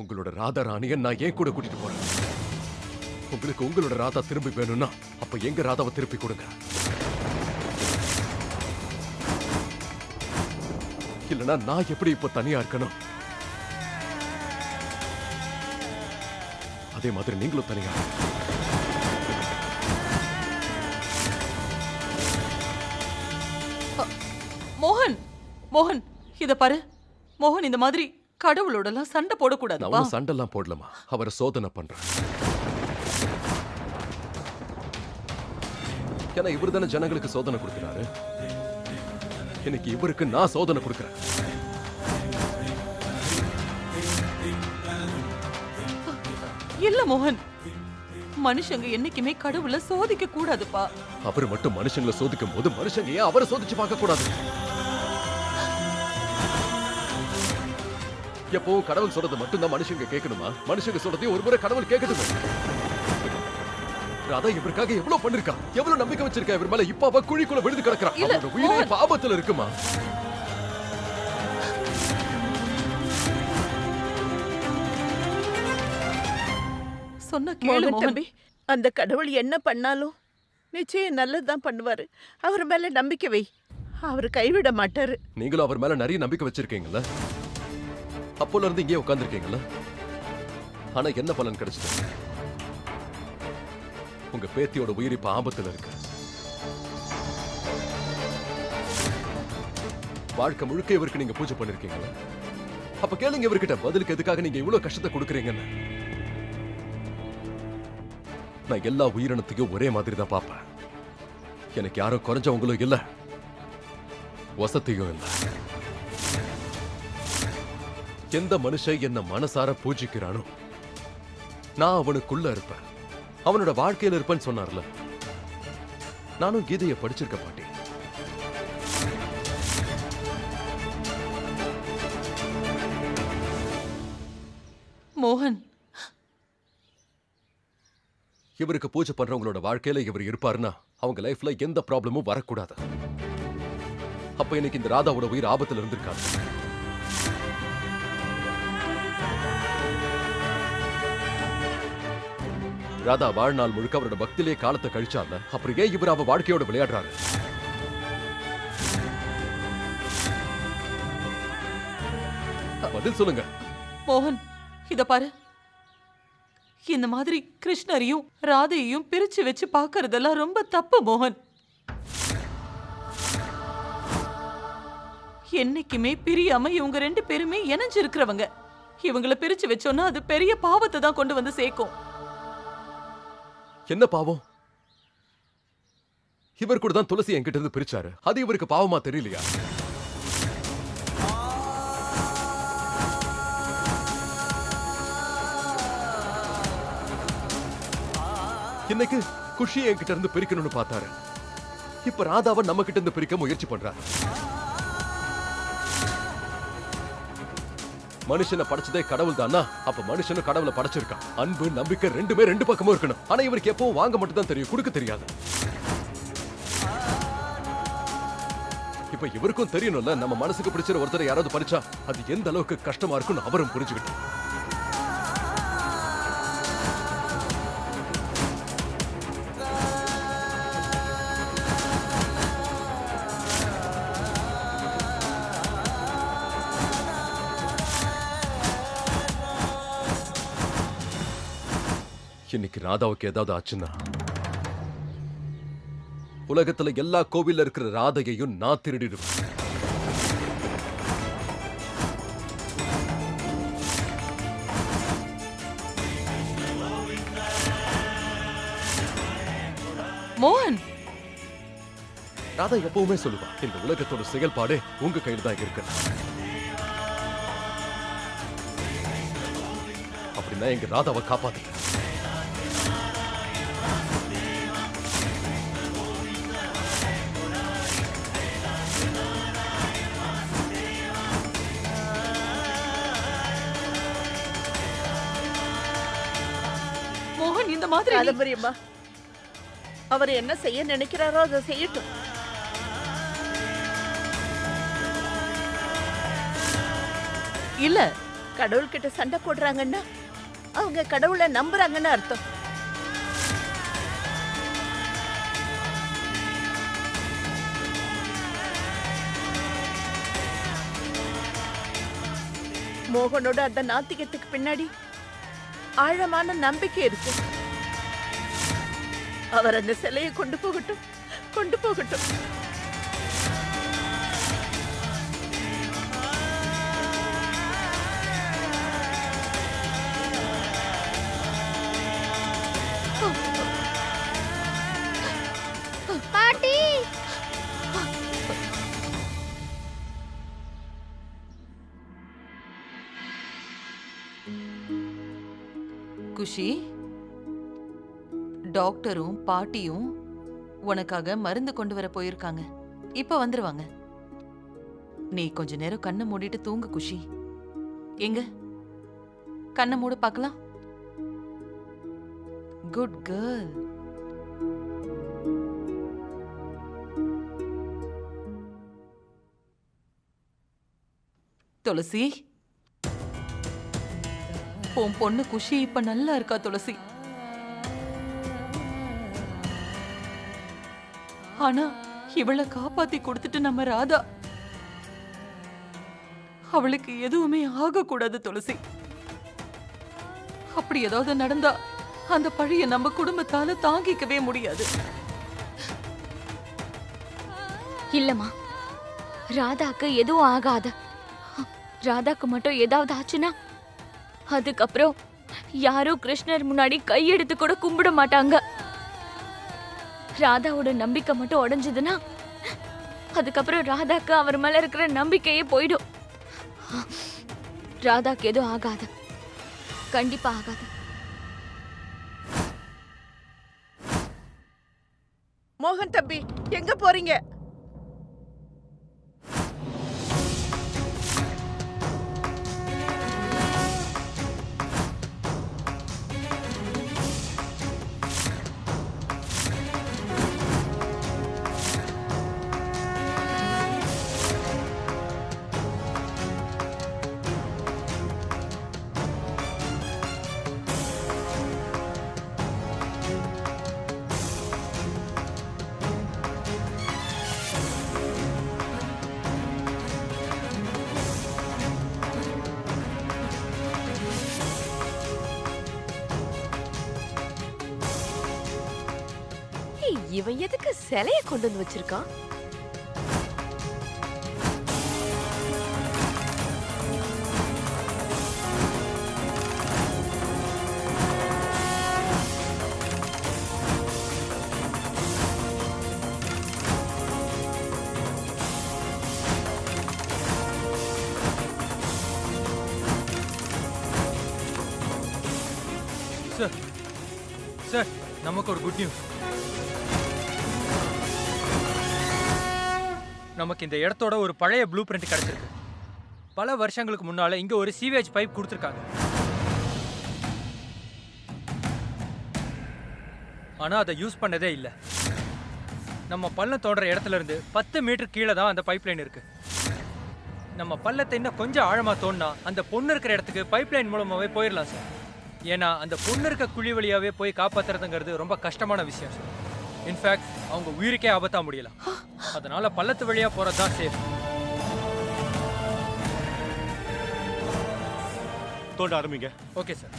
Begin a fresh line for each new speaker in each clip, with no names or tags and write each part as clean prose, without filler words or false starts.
உங்களோட ராதா ராணியை நான் ஏன் கூட கூட்டிட்டு போறேன். உங்களுக்கு உங்களோட ராதா திரும்பி வேணும்னா அப்ப எங்க ராதாவை திருப்பி கொடுங்க. இல்லனா நான் எப்படி இப்ப தனியா இருக்கணும் அதே மாதிரி நீங்களும் தனியா.
மோகன் மோகன் இத பாரு மோகன், இந்த மாதிரி கடவுளோட எல்லாம் சண்டை போடக்கூடாது.
நான் சண்டெல்லாம் போடலாமா, அவரை சோதனை பண்றேன். ஏன்னா இவர் தானே ஜனங்களுக்கு சோதனை கொடுக்கிறாரு. இன்னைக்கு இவருக்கு நான் சோதனை கொடுக்கிறேன்.
இல்ல மோகன், மனுஷங்க என்னைக்குமே கடவுளை சோதிக்க கூடாதுப்பா.
அவர் மட்டும் மனுஷங்களை சோதிக்கும் போது மனுஷங்க ஏன் அவரை சோதிச்சு பார்க்க கூடாது? எப்பவும் கடவுள் சொல்றது மட்டும் தான் மனுஷங்க கேட்கணுமா? மனுஷங்க சொல்றதையும் ஒரு முறை கடவுள் கேட்கணுமா? ராதா இவருக்காக எவ்வளவு பண்ணிருக்கா, எவ்வளவு நம்பிக்கை வச்சிருக்கா இவர் மேல. இப்ப அவ குழிக்குள்ள விழுந்து கிடக்குறா. அவரோட உயிரே ஆபத்துல இருக்குமா?
சொன்ன கேளு
தம்பி, அந்த கடவுள் என்ன பண்ணாலும் நிச்சயம் நல்லதுதான் பண்ணுவாரு. அவர் மேல நம்பிக்கை வை, அவர் கைவிட மாட்டாரு.
நீங்களும் அவர் மேல நிறைய நம்பிக்கை வச்சிருக்கீங்கல்ல, அப்போல இருந்து இங்கே உட்கார்ந்துருக்கீங்கல்ல. ஆனா என்ன பலன் கிடைச்சது? உங்க பேத்தியோட உயிர் இப்ப ஆபத்துல இருக்கு. வாழ்க்கை முழுக்க இவருக்கு நீங்க பூஜை பண்ணிருக்கீங்கல்ல, அப்ப கேளுங்க இவர்கிட்ட பதிலுக்கு எதுக்காக நீங்க இவ்வளவு கஷ்டத்தை கொடுக்குறீங்கன்னு. நான் எல்லா உயிரினத்தையும் ஒரே மாதிரி தான் பார்ப்பேன். எனக்கு யாரும் குறைஞ்சவங்களும் இல்ல, வசதியும் இல்ல. எந்த மனுஷன் என்ன மனசார பூஜிக்கிறானோ நான் அவனுக்குள்ள இருப்பேன், அவனோட வாழ்க்கையில இருப்பேன்னு சொன்னார்ல. நானும் கீதையை படிச்சிருக்க பாட்டி.
மோகன்,
இவருக்கு பூஜை பண்றவங்களோட வாழ்க்கையில இவர் இருப்பாருன்னா அவங்க லைஃப்ல எந்த ப்ராப்ளமும் வரக்கூடாது. அப்ப இன்னைக்கு இந்த ராதாவோட உயிர் ஆபத்துல இருந்திருக்காரு. ராதா வாழ்நாள் முழுக்க அவரோட பக்தியிலே காலத்தை கழிச்சால, அப்புறம் ஏன் இவர் அவ வாழ்க்கையோட விளையாடுறாரு? பதில் சொல்லுங்க.
மோகன் இத பாரு, இந்த மாதிரி கிருஷ்ணரையும் ராதையையும் பிரிச்சு வச்சு பாக்குறதெல்லாம் ரொம்ப தப்பு மோகன். என்னைக்குமே பிரியாம இவங்க ரெண்டு பேருமே இணைஞ்சு இருக்கிறவங்க. இவங்கள பிரிச்சு வச்சோன்னா அது பெரிய பாவத்தை தான் கொண்டு வந்து சேர்க்கும்.
என்ன பாவம்? இவர் கூட தான் துளசி என்கிட்ட இருந்து பிரிச்சாரு. அது இவருக்கு பாவமா தெரியலையா? இன்னைக்கு குஷி என்கிட்ட இருந்து பிரிக்கணும்னு பார்த்தாரு. இப்ப ராதாவை நம்ம கிட்ட இருந்து பிரிக்க முயற்சி பண்றாரு. மனுஷனை படைச்சதே கடவுள் தானா? அப்ப மனுஷனும் கடவுளை படைச்சிருக்கான். அன்பு நம்பிக்கை ரெண்டுமே ரெண்டு பக்கமும் இருக்கணும். ஆனா இவருக்கு எப்பவும் வாங்க மட்டும் தான் தெரியும், கொடுக்க தெரியாது. இப்ப இவருக்கும் தெரியணும்ல, நம்ம மனசுக்கு பிடிச்ச ஒருத்தரை யாராவது பறிச்சா அது எந்த அளவுக்கு கஷ்டமா இருக்குன்னு அவரும் புரிஞ்சுக்கிட்டு. இன்னைக்கு ராதாவுக்கு ஏதாவது ஆச்சுன்னா உலகத்துல எல்லா கோவில்ல இருக்கிற ராதையையும் நான் திருடிடுவேன்.
மோகன்,
ராதா எப்பவுமே சொல்லுவா, இந்த உலகத்தோட செயல்பாடு உங்க கையில் தான் இருக்கு. அப்படின்னா எங்க ராதாவை காப்பாத்துங்க.
மோகன் இந்த மாதிரி
காதம்பரியம்மா, அவர் என்ன செய்ய நினைக்கிறாரோ அதை செய்யட்டும்.
இல்ல,
கடவுள்கிட்ட சண்டை போடுறாங்கன்னா அவங்க கடவுளை நம்புறாங்கன்னு அர்த்தம். மோகனோட அந்த நாத்திகத்துக்கு பின்னாடி ஆழமான நம்பிக்கை இருக்கு. அவர் அந்த சிலையை கொண்டு போகட்டும், கொண்டு போகட்டும்.
பாட்டி
குஷி, டாக்டரும் பாட்டியும் உனக்காக மருந்து கொண்டு வர போயிருக்காங்க. இப்ப வந்துருவாங்க. நீ கொஞ்ச நேரம் கண்ணை மூடிட்டு தூங்கு குஷி. எங்க கண்ணை மூடு பார்க்கலாம். Good girl. துளசி, உன் பொண்ணு குஷி இப்ப நல்லா இருக்கா துளசி. ஆனா இவளை காப்பாத்தி கொடுத்துட்டு நம்ம ராதா, அவளுக்கு எதுவுமே ஆகக்கூடாது துளசி. அப்படி ஏதாவது நடந்தா அந்த பழிய நம்ம குடும்பத்தால தாங்கிக்கவே முடியாது.
இல்லம்மா, ராதாக்கு எதுவும் ஆகாது. ராதாக்கு மட்டும் ஏதாவது ஆச்சுன்னா அதுக்கப்புறம் யாரும் கிருஷ்ணர் முன்னாடி கையெடுத்து கூட கும்பிட மாட்டாங்க. ராதாவோட நம்பிக்கை மட்டும் உடைஞ்சதுன்னா அதுக்கப்புறம் ராதாக்கு அவர் மேல இருக்கிற நம்பிக்கையே போயிடும். ராதாக்கு எதுவும் ஆகாது, கண்டிப்பா ஆகாது.
மோகன் தம்பி, எங்க போறீங்க?
இவன் எதுக்கு சிலைய கொண்டு வந்து வச்சிருக்கான்?
சார், நமக்கு ஒரு குட் நியூஸ். நமக்கு இந்த இடத்தோட ஒரு பழைய ப்ளூ பிரிண்ட் கிடைச்சிருக்கு. பல வருஷங்களுக்கு முன்னால இங்க ஒரு சீவேஜ் பைப் கொடுத்துருக்காங்க. ஆனா அதை யூஸ் பண்ணதே இல்லை. நம்ம பள்ளம் தோன்ற இடத்துல இருந்து 10 மீட்டர் கீழே தான் அந்த பைப் லைன் இருக்கு. நம்ம பள்ளத்தை இன்னும் கொஞ்சம் ஆழமா தோண்டினா அந்த பொண்ணு இருக்கிற இடத்துக்கு பைப் லைன் மூலமாவே போயிடலாம் சார். ஏன்னா அந்த பொண்ணு இருக்க குழி வழியாவே போய் காப்பாத்துறதுங்கிறது ரொம்ப கஷ்டமான விஷயம் சார். இன்ஃபேக்ட் அவங்க உயிருக்கே ஆபத்தா முடியலாம். அதனால பள்ளத்து வழியா போறதுதான் சேஃப்.
தோண்ட ஆரம்பிங்க.
Okay sir.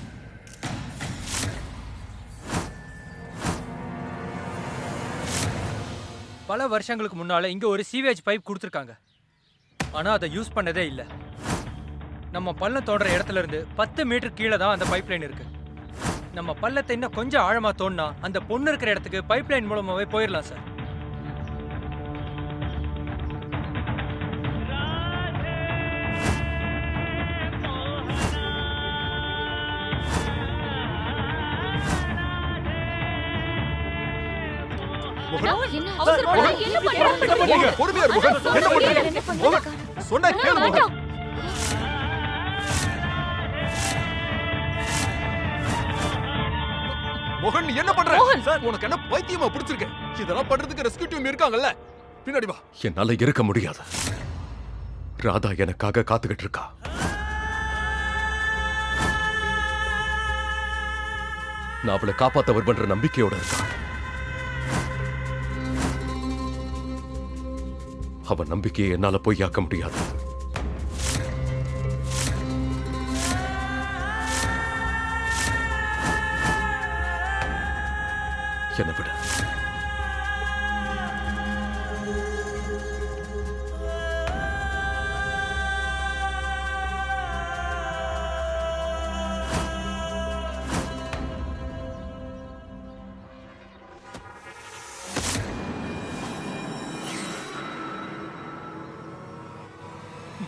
பல வருஷங்களுக்கு முன்னால இங்க ஒரு சீவேஜ் பைப் கொடுத்துருக்காங்க. ஆனா அதை யூஸ் பண்ணதே இல்லை. நம்ம பள்ளம் தோன்ற இடத்துல இருந்து 10 மீட்டர் கீழே தான் அந்த பைப் லைன் இருக்கு. நம்ம பள்ளத்தை இன்னும் கொஞ்சம் ஆழமா தோண்டினா அந்த பொண்ணு இருக்கிற இடத்துக்கு பைப் லைன் மூலமாவே போயிடலாம் சார்.
என்ன அவசரப்படாத, என்ன பண்றீங்க?
பொறுமையா இரு மோகன். என்ன பண்றீங்க?
என்ன பண்றீங்க?
சொன்னா கேளு மோகன். மோகன், நீ என்ன பண்ற? சார், உனக்கு என்ன பைத்தியமா பிடிச்சிருக்கு? இதெல்லாம் பண்றதுக்கு ரெஸ்கியூ டீம் இருக்காங்கல்ல, பின்னாடி வா. என்னால இருக்க முடியாது. ராதா எனக்காக காத்துக்கிட்டு இருக்கா. நான் அவளை காப்பாத்த வருவன்ற நம்பிக்கையோட இருக்கான். அவன் நம்பிக்கையை என்னால பொய்யாக்க முடியாது. என்னை விட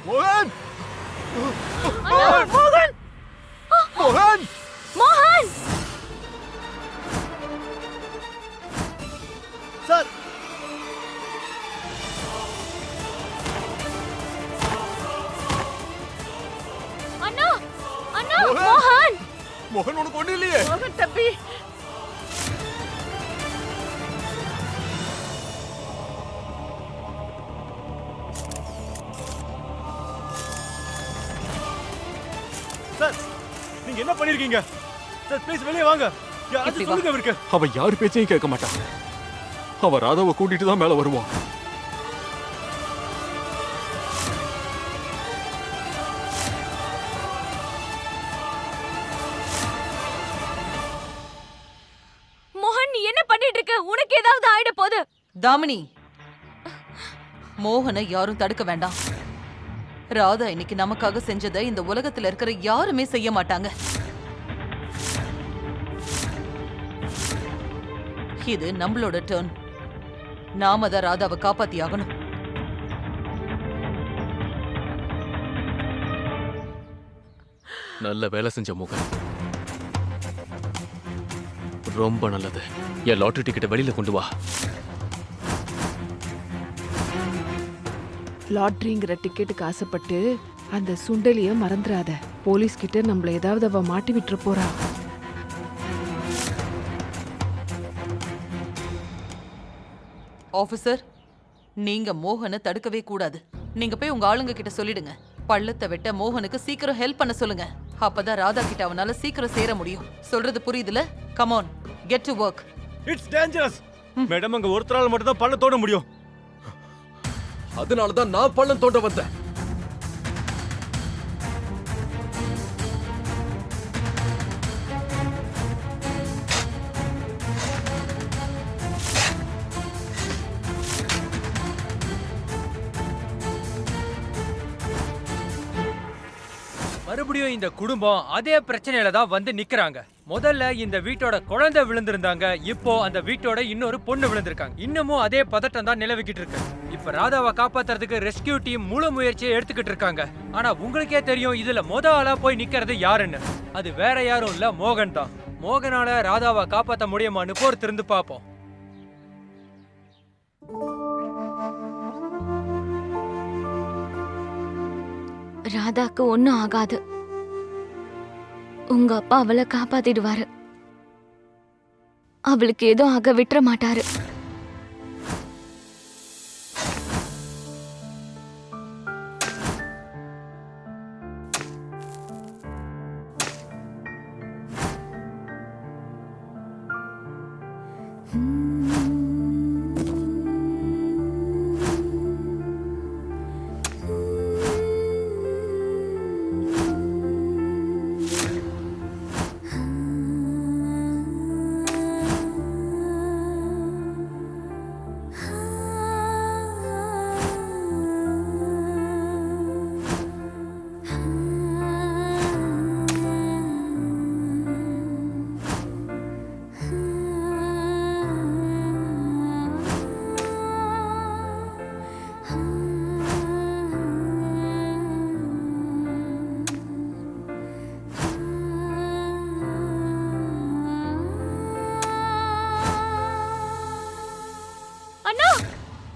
மோகன்!
மோகன்
மோகன்!
மோகன்
சார்!
அண்ணா அண்ணா மோகன்
மோகன் உனக்கு ஒண்ணு இல்லையே?
மோகன் தம்பி
சார், நீங்க என்ன பண்ணிருக்கீங்க? சார், ப்ளீஸ் வெளியே வாங்க.
இப்படி
யாராச்சும்
வா.
சொல்லுங்க அவருக்கு.
அவ யார் பேச்சையும் கேட்க மாட்டான். அவ ராதாவை கூட்டிட்டு தான் மேல வருவான்.
மோகன் நீ என்ன பண்ணிட்டு இருக்க? உனக்கு ஏதாவது ஆயிட போகுது.
தாமினி, மோகனை யாரும் தடுக்க வேண்டாம். ராதா இன்னைக்கு நமக்காக செஞ்சதை இந்த உலகத்துல இருக்கிற யாருமே செய்ய மாட்டாங்க. இது நம்மளோட டர்ன். நாம தான் ராதாவை காப்பாத்தி ஆகணும்.
நல்ல வேலை செஞ்ச மோகன். ரொம்ப நல்லது. என் லாட்டரி டிக்கெட்டை வெளியில கொண்டு வா.
லாட்ரிங்கிற டிக்கெட்டுக்கு ஆசைப்பட்டு அந்த சுண்டலிய மறந்துடாத. போலீஸ் கிட்ட நம்மள ஏதாவது அவ மாட்டி விட்டுற போறா.
ஆபீசர், நீங்க மோகனை தடுக்கவே கூடாது. நீங்க போய் உங்க ஆளுங்க கிட்ட சொல்லிடுங்க. பள்ளத்தை வெட்ட மோகனுக்கு சீக்கிரம் ஹெல்ப் பண்ண சொல்லுங்க. அப்பதான் ராதா கிட்ட அவனால சீக்கிரம் சேர முடியும். சொல்றது புரியுதுல? Come on, get to work.
It's dangerous. Madam, அங்க ஒருத்தரால மட்டும் தான் பல்ல தோட முடியும்.
அதனாலதான் நான் பள்ளம் தோண்ட வந்தேன்.
மறுபடியும் இந்த குடும்பம் அதே பிரச்சனையில தான் வந்து நிக்கிறாங்க. முதல்ல இந்த வீட்டோட குழந்தை விழுந்திருந்தாங்க. இப்போ அந்த வீட்டோட இன்னொரு பொண்ணு விழுந்திருக்காங்க. இன்னமும் அதே பதட்டம் தான் நிலவிக்கிட்டு இருக்கு. இப்ப ராதாவை காப்பாத்துறதுக்கு ரெஸ்கியூ டீம் முழு முயற்சியை எடுத்துக்கிட்டு இருக்காங்க. ஆனா உங்களுக்கே தெரியும் இதுல ஆளா போய் நிக்கிறது யாருன்னு. அது வேற யாரும் இல்ல, மோகன் தான். மோகனால ராதாவை காப்பாத்த முடியுமான்னு பொறுத்திருந்து பாப்போம்.
ராதாக்கு ஒண்ணும் ஆகாது. உங்க அப்பா அவளை காப்பாத்திடுவாரு. அவளுக்கு ஏதோ ஆக விட்டுற மாட்டாரு.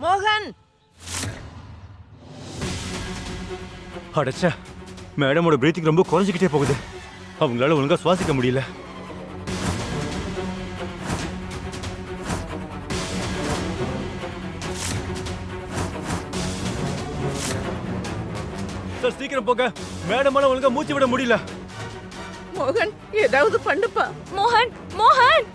மோகன்
அடச்சா, மேடமோட பிரீத்திங் ரொம்ப குறைஞ்சிக்கிட்டே போகுது. அவங்களால ஒழுங்கா சுவாசிக்க முடியல. சார், சீக்கிரம் போங்க. மேடமால ஒழுங்கா மூச்சு விட முடியல.
மோகன் ஏதாவது பண்ணுப்பா.
மோகன் மோகன்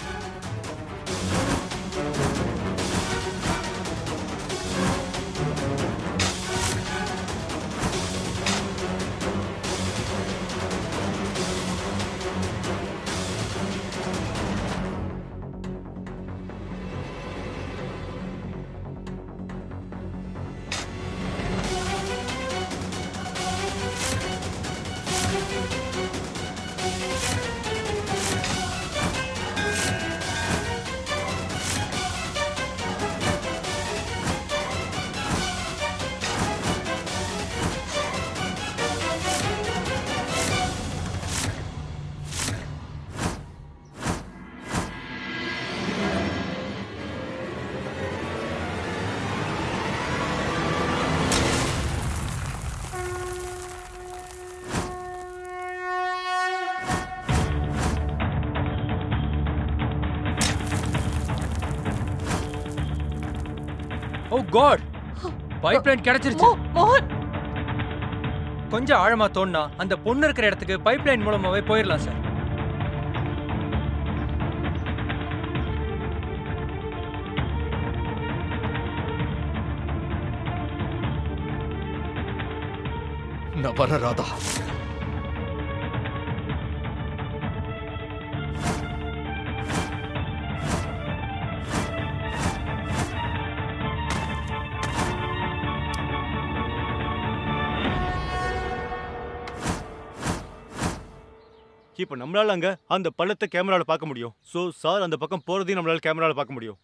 ஓ காட், பைப்லைன் கிடைச்சிருச்சு.
மோகன்
கொஞ்சம் ஆழமா தோண்டினா அந்த பொண்ணு இருக்கிற இடத்துக்கு பைப்லைன் மூலமாவே போயிடலாம் சார்.
நான் வர ராதா.
இப்ப நம்மளால அங்க அந்த பள்ளத்தை கேமரால பார்க்க முடியும். சோ சார் அந்த பக்கம் போறதையும் நம்மளால கேமரால பார்க்க முடியும்.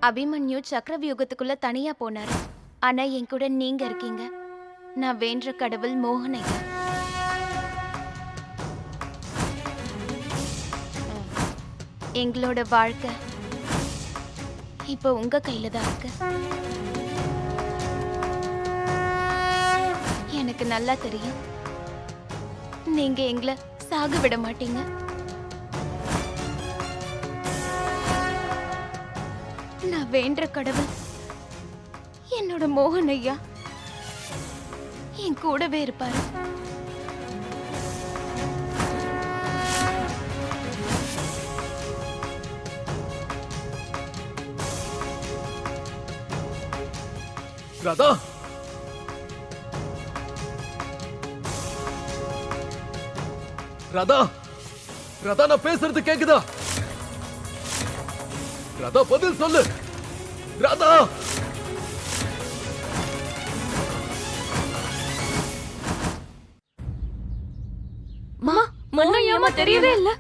அபிமன்யு சக்கரவியூகத்துக்குள்ள தனியா போனாரு. ஆனா என் கூட நீங்க இருக்கீங்க. நான் வேண்ட கடவுள் மோகனையா. எங்களோட வாழ்க்கை இப்போ உங்க கையில தான் இருக்கு. எனக்கு நல்லா தெரியும் நீங்க எங்களை சாக விட மாட்டீங்க. நான் வேண்ட கடவுள் என்னோட மோகன் ஐயா என் கூடவே இருப்பாரு.
ராதா, ராதா, ராதா, நான் பேசுறது கேக்குதா? ராதா, பதில் சொல்லு. ராதா,
மா மோகன் ஏமா தெரியவே இல்ல.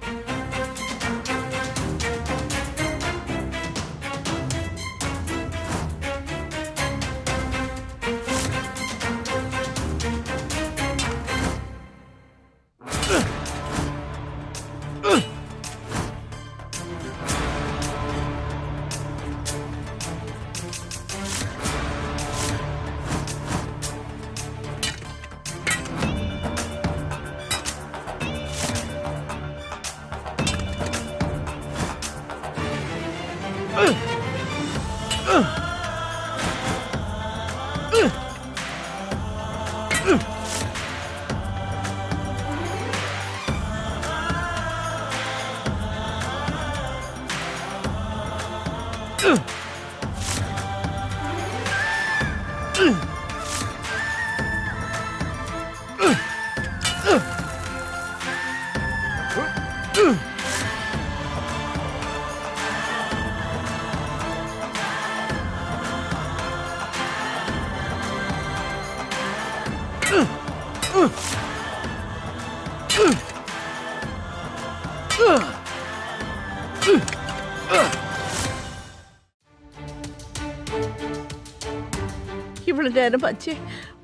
இவ்வளவு நேரம் ஆச்சு,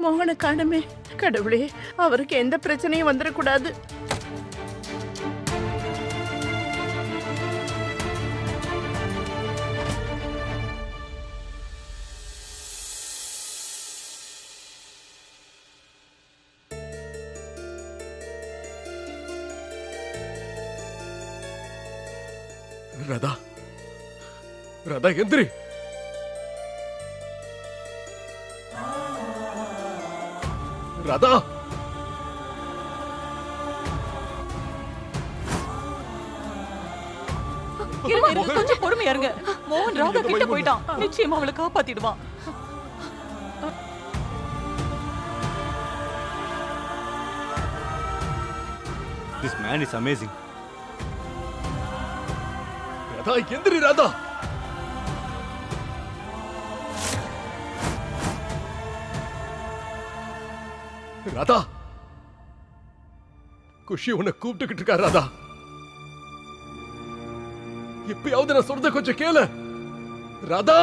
மோகனை காணுமே. கடவுளே, அவருக்கு எந்த பிரச்சனையும் வந்துடக்கூடாது.
ராதா, ராதா, எந்திரி. ராதா
இருங்க, இருங்க, கொஞ்சம் பொறுமையா இருங்க. மோகன் ராதா கிட்ட போயிட்டான். நிச்சயமா அவளை காப்பாத்திடுவான்.
This man is amazing.
Radha எந்திரி ராதா. ராதா குஷி உன்னை கூப்பிட்டுக்கிட்டு இருக்கா ராதா. எப்பயாவது நான் சொல்றத கொஞ்சம் கேளு ராதா.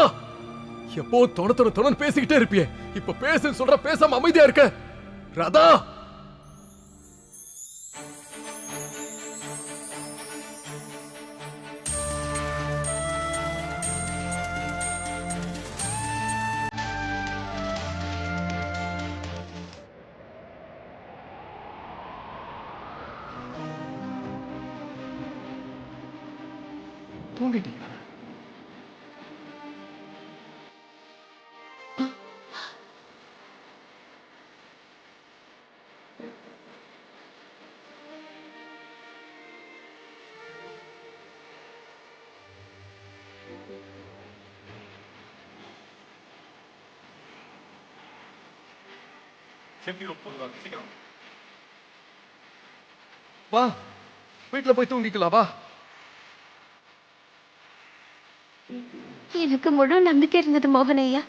எப்போ தொண பேசிக்கிட்டே இருப்பியே, இப்ப பேசுன்னு சொல்ற பேசாம அமைதியா இருக்க ராதா. தூங்கிட்டீங்களா? வா வீட்டுல போய் தூங்கிக்கலாம் வா.
எனக்கு முழு நம்பிக்கை இருந்தது மோகனையா,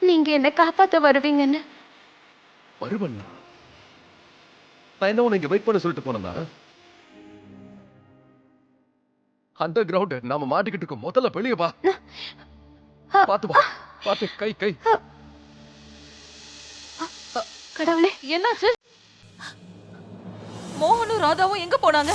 நீங்க என்ன காப்பாத்த வருவீங்கன்னு.
வருவன் நான் என்ன உன்னை இங்க வெயிட் பண்ண சொல்லிட்டு போனா? அண்டர் கிரவுண்ட் நாம மாட்டிக்கிட்டு இருக்கோம். முதல்ல வெளியே வா. பாத்து வா, பாத்து கை கை.
கடவுளே,
என்னாச்சு? மோகனும் ராதாவும் எங்க போனாங்க?